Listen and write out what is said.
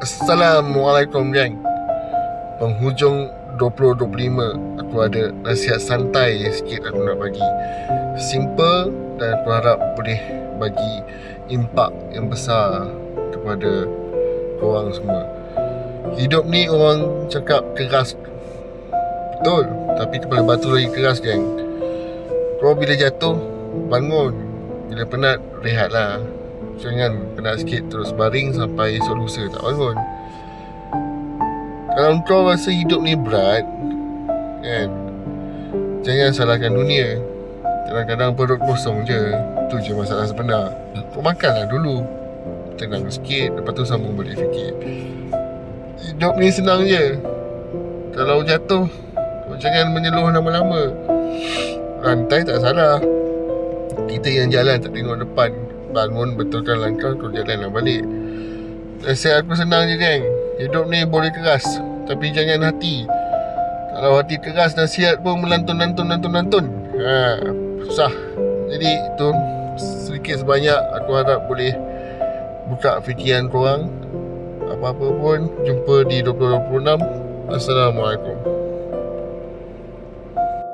Assalamualaikum geng. Penghujung 2025, aku ada nasihat santai sikit aku nak bagi. Simple dan aku harap boleh bagi impak yang besar kepada korang semua. Hidup ni orang cakap keras, betul, tapi kepala batu lagi keras geng. Kau bila jatuh, bangun. Bila penat, rehatlah. Jangan penat sikit terus baring sampai esok lusa tak bangun. Kalau kau rasa hidup ni berat, kan, jangan salahkan dunia. Kadang-kadang perut kosong je, tu je masalah sebenar. Kau makanlah dulu, tenang sikit, lepas tu sambung balik fikir. Hidup ni senang je. Kalau jatuh, kau jangan menyeluh lama-lama. Rantai tak salah, kita yang jalan tak tengok depan. Bangun, betulkan langkah, kau jalanlah balik. Nasihat aku senang je geng. Hidup ni boleh keras, tapi jangan hati. Kalau hati keras, nasihat pun melantun. Susah. Jadi itu sedikit sebanyak aku harap boleh buka fikiran korang. Apa-apa pun, jumpa di 2026. Assalamualaikum.